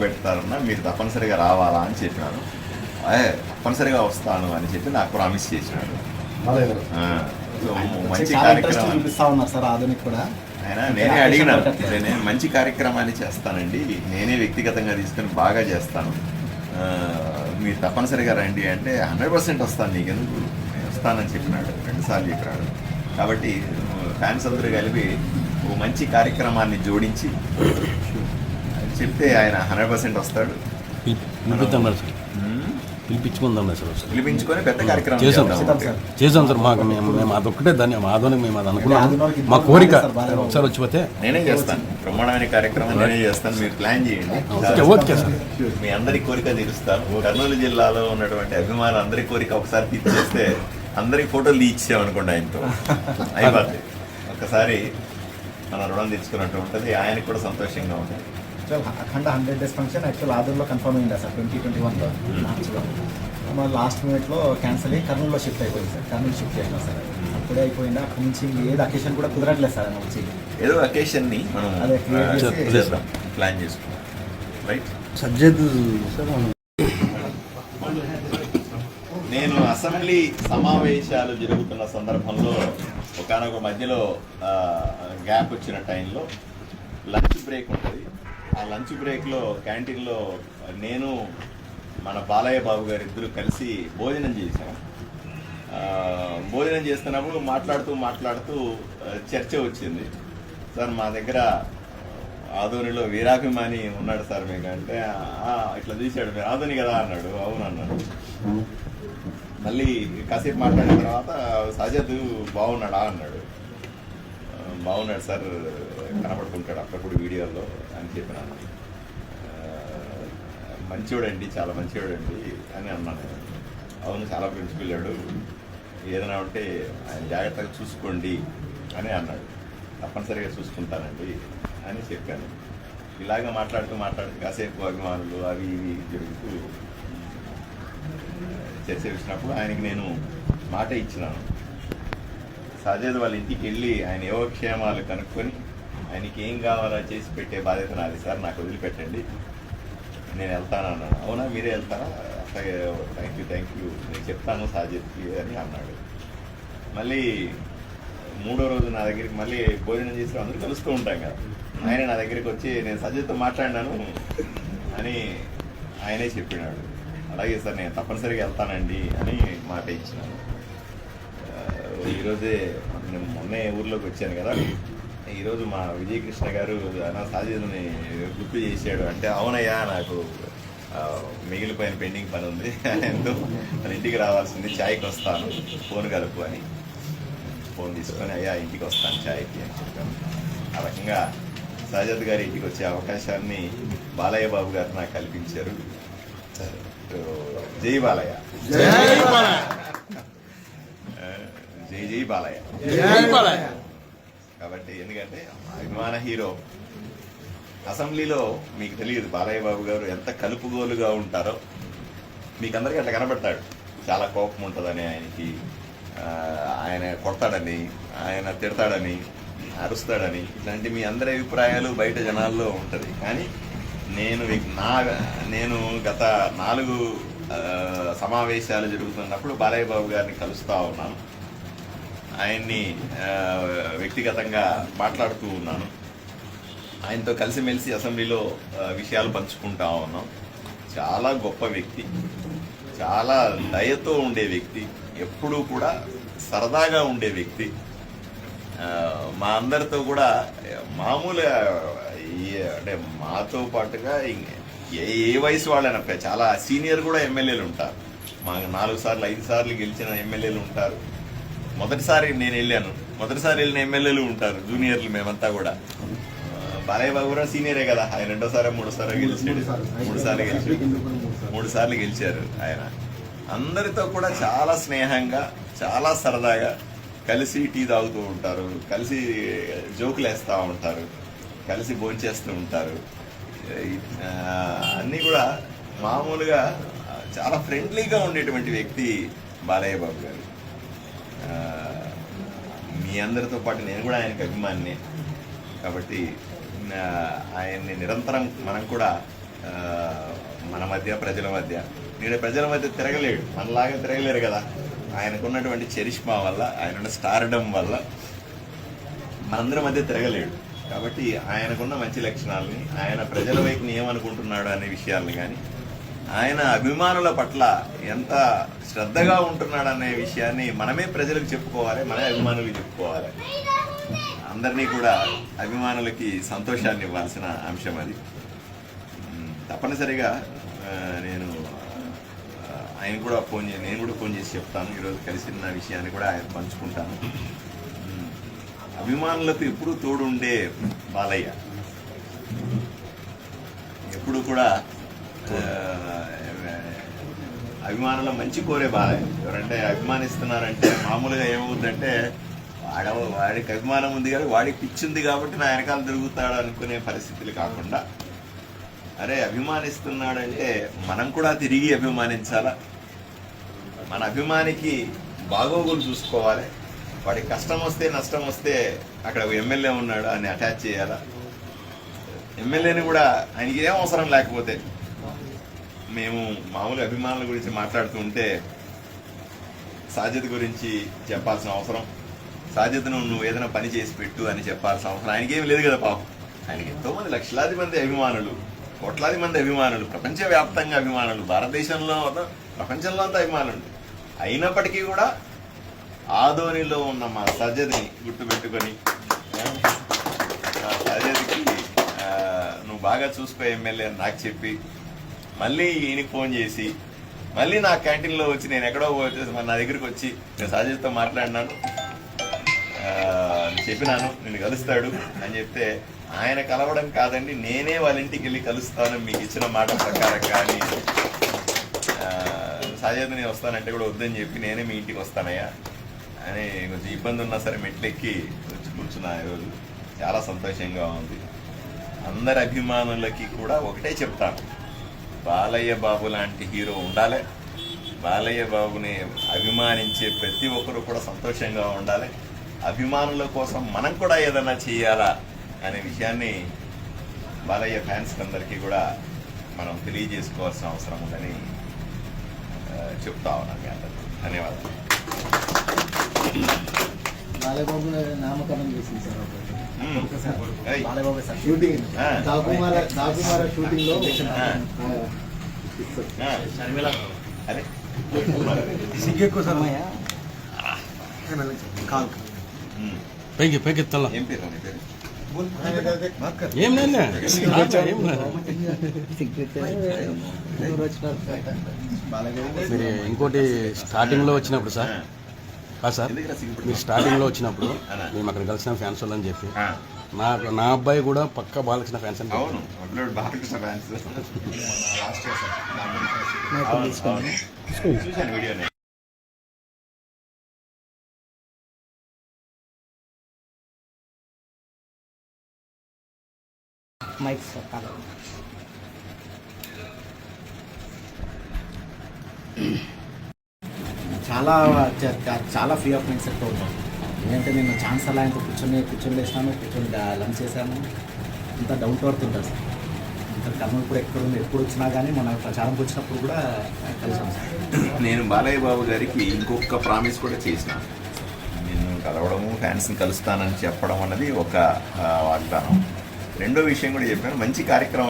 పెడతారన్నా మీరు తప్పనిసరిగా రావాలా అని చెప్పినాను. తప్పనిసరిగా వస్తాను అని చెప్పి నాకు ప్రామిస్ చేసినాడు. సో మంచి కార్యక్రమం చూపిస్తా ఉన్నారు సార్ ఆధునిక్ కూడా. నేనే అడిగినాను, నేను మంచి కార్యక్రమాన్ని చేస్తానండి, నేనే వ్యక్తిగతంగా తీసుకొని బాగా చేస్తాను, మీరు తప్పనిసరిగా రండి అంటే 100% వస్తాను, నీకెందుకు నేను వస్తానని చెప్పినాడు. 2 సార్లు చెప్పినాడు. కాబట్టి ఫ్యాన్స్ అందరూ కలిపి ఓ మంచి కార్యక్రమాన్ని జోడించి చెప్తే ఆయన 100% వస్తాడు. పిలిపించుకొని పెద్ద కార్యక్రమం చేసాం సార్. మాకు మేము అదొక్కటే ఆధునిక మేము అది అనుకున్నాం. మా కోరిక ఒకసారి వచ్చిపోతే నేనే చేస్తాను, బ్రహ్మాండమైన కార్యక్రమం నేనే చేస్తాను, మీరు ప్లాన్ చేయండి. ఓకే సార్, మీ అందరి కోరిక తీరుస్తాను. కర్నూలు జిల్లాలో ఉన్నటువంటి అభిమానులు అందరి కోరిక ఒకసారి తీర్చేస్తే అందరికి ఫోటోలు ఇచ్చామనుకోండి ఆయనతో అయిపోతుంది. ఒకసారి మన రుణం తీర్చుకున్నట్టు ఉంటుంది, ఆయనకు కూడా సంతోషంగా ఉంటుంది. అఖండ 100 days ఫంక్షన్ యాక్చువల్ ఆదూర్లో కన్ఫర్మ్ అయిందా సార్ 2021లో మార్చిలో. మన లాస్ట్ మినిట్లో క్యాన్సిల్ అయ్యి కర్నూలులో షిఫ్ట్ అయిపోయింది సార్. కర్నూలు షిఫ్ట్ చేసినా సార్, అప్పుడే అయిపోయింది. అక్కడి నుంచి ఏది అకేషన్ కూడా కుదరట్లేదు సార్. వచ్చి ఏదో అకేషన్ని మనం అదే చేద్దాం, ప్లాన్ చేసుకుందాం. రైట్ సజ్జద్ నేను అసెంబ్లీ సమావేశాలు జరుగుతున్న సందర్భంలో ఒకనొక మధ్యలో గ్యాప్ వచ్చిన టైంలో లంచ్ బ్రేక్ ఉంటుంది. ఆ లంచ్ బ్రేక్లో క్యాంటీన్లో నేను మన బాలయ్య బాబు గారు ఇద్దరు కలిసి భోజనం చేశాం. భోజనం చేస్తున్నప్పుడు మాట్లాడుతూ చర్చ వచ్చింది. సార్ మా దగ్గర ఆదోనిలో వీరాభిమాని ఉన్నాడు సార్ మీకు అంటే, ఇట్లా చూశాడు, మీరు ఆదోని కదా అన్నాడు. అవును అన్నాడు. మళ్ళీ కాసేపు మాట్లాడిన తర్వాత సజద్ బాగున్నాడా అన్నాడు. బాగున్నాడు సార్, కనపడుతుంటాడు అప్పుడప్పుడు వీడియోల్లో అని చెప్పినాను. మంచివాడండి, చాలా మంచివాడండి అని అన్నాను. అవును, చాలా ఫ్రెండ్స్ పిల్లాడు, ఏదైనా ఉంటే ఆయన జాగ్రత్తగా చూసుకోండి అని అన్నాడు. తప్పనిసరిగా చూసుకుంటానండి అని చెప్పాను. ఇలాగ మాట్లాడుతూ కాసేపు అభిమానులు అవి ఇవి జరుగుతూ చర్చ వచ్చినప్పుడు ఆయనకి నేను మాట ఇచ్చినాను. సజద్ వాళ్ళ ఇంటికి వెళ్ళి ఆయన యోగక్షేమాలు కనుక్కొని ఆయనకి ఏం కావాలో చేసి పెట్టే బాధ్యత నాది సార్, నాకు వదిలిపెట్టండి, నేను వెళ్తానన్నాను. అవునా, మీరే వెళ్తారా? అట్లాగే, థ్యాంక్ యూ నేను చెప్తాను సజద్కి అని అన్నాడు. మళ్ళీ 3వ రోజు నా దగ్గరికి మళ్ళీ భోజనం చేసి అందరూ కలుస్తూ ఉంటాం కదా, ఆయన నా దగ్గరికి వచ్చి నేను సజద్తో మాట్లాడినాను అని ఆయనే చెప్పినాడు. అలాగే సార్ నేను తప్పనిసరిగా వెళ్తానండి అని మాట ఇచ్చినాను. ఈరోజే నేను మొన్నే ఊర్లోకి వచ్చాను కదా, ఈరోజు మా విజయకృష్ణ గారు నా సాధ్యతని గుర్తు చేశాడు అంటే, అవునయ్యా నాకు మిగిలిపోయిన పెండింగ్ పని ఉంది, ఎంతో మన ఇంటికి రావాల్సింది, ఛాయ్కి వస్తాను, ఫోన్ కలుపు అని ఫోన్ తీసుకొని అయ్యా ఇంటికి వస్తాను ఛాయ్కి అని చెప్పాను. ఆ రకంగా సజద్ గారి ఇంటికి వచ్చే అవకాశాన్ని బాలయ్య బాబు గారు నాకు కల్పించారు. జై బాలయ్య, జై బాలయ్య. కాబట్టి ఎందుకంటే అభిమాన హీరో. అసెంబ్లీలో మీకు తెలియదు బాలయ్య బాబు గారు ఎంత కలుపుగోలుగా ఉంటారో, మీకు అందరికీ అట్లా కనబడతాడు. చాలా కోపం ఉంటుందని ఆయనకి, ఆయన కొడతాడని, ఆయన తిడతాడని, అరుస్తాడని, ఇట్లాంటి మీ అందరి అభిప్రాయాలు బయట జనాల్లో ఉంటుంది. కానీ నేను గత 4 సమావేశాలు జరుగుతున్నప్పుడు బాలయ్య బాబు గారిని కలుస్తూ ఉన్నాను, ఆయన్ని వ్యక్తిగతంగా మాట్లాడుతూ ఉన్నాను, ఆయనతో కలిసిమెలిసి అసెంబ్లీలో విషయాలు పంచుకుంటా ఉన్నాం. చాలా గొప్ప వ్యక్తి, చాలా దయతో ఉండే వ్యక్తి, ఎప్పుడూ కూడా సరదాగా ఉండే వ్యక్తి. మా అందరితో కూడా మామూలుగా అంటే మాతో పాటుగా ఏ వయసు వాళ్ళైనా చాలా సీనియర్ కూడా ఎమ్మెల్యేలు ఉంటారు. మాకు 4 సార్లు 5 సార్లు గెలిచిన ఎమ్మెల్యేలు ఉంటారు. మొదటిసారి నేను వెళ్ళాను, మొదటిసారి వెళ్ళిన ఎమ్మెల్యేలు ఉంటారు, జూనియర్లు మేమంతా కూడా. బాలయ్య బాబు కూడా సీనియరే కదా, ఆయన 2వ సారి 3వ సారి గెలిచాడు, 3 సార్లు గెలిచారు ఆయన. అందరితో కూడా చాలా స్నేహంగా, చాలా సరదాగా కలిసి టీ తాగుతూ ఉంటారు, కలిసి జోకులు వేస్తూ ఉంటారు, కలిసి భోంచేస్తూ ఉంటారు. అన్నీ కూడా మామూలుగా చాలా ఫ్రెండ్లీగా ఉండేటువంటి వ్యక్తి బాలయ్య బాబు గారు. మీ అందరితో పాటు నేను కూడా ఆయనకు అభిమానినే. కాబట్టి ఆయన్ని నిరంతరం మనం కూడా మన మధ్య ప్రజల మధ్య నేను ప్రజల మధ్య తిరగలేడు, మనలాగా తిరగలేరు కదా. ఆయనకున్నటువంటి చరిష్మా వల్ల, ఆయన స్టార్డమ్ వల్ల మనందరి మధ్య తిరగలేడు. కాబట్టి ఆయనకున్న మంచి లక్షణాలని, ఆయన ప్రజల వైపు ఏమనుకుంటున్నాడు అనే విషయాలని కానీ, ఆయన అభిమానుల పట్ల ఎంత శ్రద్ధగా ఉంటున్నాడు అనే విషయాన్ని మనమే ప్రజలకు చెప్పుకోవాలి, మనమే అభిమానులకు చెప్పుకోవాలి. అందరినీ కూడా అభిమానులకి సంతోషాన్ని ఇవ్వాల్సిన అంశం అది. తప్పనిసరిగా నేను ఆయన కూడా నేను కూడా ఫోన్ చేసి చెప్తాను. ఈరోజు కలిసిన విషయాన్ని కూడా ఆయన పంచుకుంటాను. అభిమానులకు ఎప్పుడు తోడు ఉండే బాలయ్య, ఎప్పుడు కూడా అభిమానుల మంచి కోరే బాలయ్య. ఎవరంటే అభిమానిస్తున్నారంటే మామూలుగా ఏమవుతుందంటే వాడికి అభిమానం ఉంది కానీ వాడికి పిచ్చి ఉంది కాబట్టి నా వెనకాల తిరుగుతాడు అనుకునే పరిస్థితులు కాకుండా, అరే అభిమానిస్తున్నాడంటే మనం కూడా తిరిగి అభిమానించాలా, మన అభిమానికి బాగోగులు చూసుకోవాలి, వాడికి కష్టం వస్తే నష్టం వస్తే అక్కడ ఎమ్మెల్యే ఉన్నాడు అని అటాచ్ చేయాలా. ఎమ్మెల్యేని కూడా ఆయనకి ఏం అవసరం లేకపోతే, మేము మామూలు అభిమానుల గురించి మాట్లాడుతూ ఉంటే సాధ్యత గురించి చెప్పాల్సిన అవసరం, సాధ్యతను నువ్వు ఏదైనా పని చేసి పెట్టు అని చెప్పాల్సిన అవసరం ఆయనకేం లేదు కదా పాపం. ఆయనకి ఎంతోమంది లక్షలాది మంది అభిమానులు, కోట్లాది మంది అభిమానులు, ప్రపంచవ్యాప్తంగా అభిమానులు, భారతదేశంలో ప్రపంచంలో అంతా అభిమానులు. అయినప్పటికీ కూడా ఆదోనిలో ఉన్న మా సజ్జదిని గుర్తుపెట్టుకొని, సజ్జదికి నువ్వు బాగా చూసుకో ఎమ్మెల్యే అని నాకు చెప్పి, మళ్ళీ ఈయనకి ఫోన్ చేసి, మళ్ళీ నా క్యాంటీన్లో వచ్చి నేను ఎక్కడో వచ్చేసి నా దగ్గరికి వచ్చి నేను సజ్జదితో మాట్లాడినాను, చెప్పినాను నిన్ను కలుస్తాడు అని చెప్తే, ఆయన కలవడం కాదండి నేనే వాళ్ళ ఇంటికి వెళ్ళి కలుస్తాను మీకు ఇచ్చిన మాట ప్రకారం, కానీ సాధ్యత నేను వస్తానంటే కూడా వద్దని చెప్పి నేనే మీ ఇంటికి వస్తానయ్యా అని కొంచెం ఇబ్బంది ఉన్నా సరే మెట్లెక్కి వచ్చి కూర్చున్నా. ఈరోజు చాలా సంతోషంగా ఉంది. అందరి అభిమానులకి కూడా ఒకటే చెప్తాను, బాలయ్య బాబు లాంటి హీరో ఉండాలి, బాలయ్య బాబుని అభిమానించే ప్రతి ఒక్కరు కూడా సంతోషంగా ఉండాలి, అభిమానుల కోసం మనం కూడా ఏదైనా చేయాలా అనే విషయాన్ని బాలయ్య ఫ్యాన్స్ అందరికీ కూడా మనం తెలియజేసుకోవాల్సిన అవసరం ఉందని చెప్తా ఉన్నాను మీ అందరికీ. ధన్యవాదాలు. బాలయ్యబాబు నామకరణం చేసింది సార్ బాలయ్యబాబు సార్ షూటింగ్ దాకుమార షూటింగ్ లో అరే సిగ్గెక్కువ సార్ పైకి పైకి తెల్ల ఏం పేరు నీ పేరు? ఏం లేదు మీరు ఇంకోటి స్టార్టింగ్లో వచ్చినప్పుడు సార్ సార్ మీరు స్టార్టింగ్లో వచ్చినప్పుడు మేము అక్కడ కలిసిన ఫ్యాన్స్ వాళ్ళని చెప్పి నా అబ్బాయి కూడా పక్క బాలకృష్ణ ఫ్యాన్స్ అని అవును, బాలకృష్ణ ఫ్యాన్స్ చూశాను వీడియోని. చాలా ఫ్రీ ఆఫ్ మైండ్ సెట్ అవుతాం. ఎందుకంటే నేను ఛాన్స్ అలా ఆయనతో కూర్చొని లేసినాను, కూర్చొని లంచ్ చేశాను. ఇంత డౌన్ టు అర్త్ ఉంటుంది సార్. ఇంత కర్నూలు కూడా ఎప్పుడు వచ్చినా కానీ మన ప్రచారంకి వచ్చినప్పుడు కూడా కలిసాం సార్. నేను బాలయ్య బాబు గారికి ఇంకొక ప్రామిస్ కూడా చేసిన, నిన్ను కలవడము ఫ్యాన్స్ని కలుస్తానని చెప్పడం అన్నది ఒక వాగ్దానం. రెండో విషయం కూడా చెప్పాను, మంచి కార్యక్రమం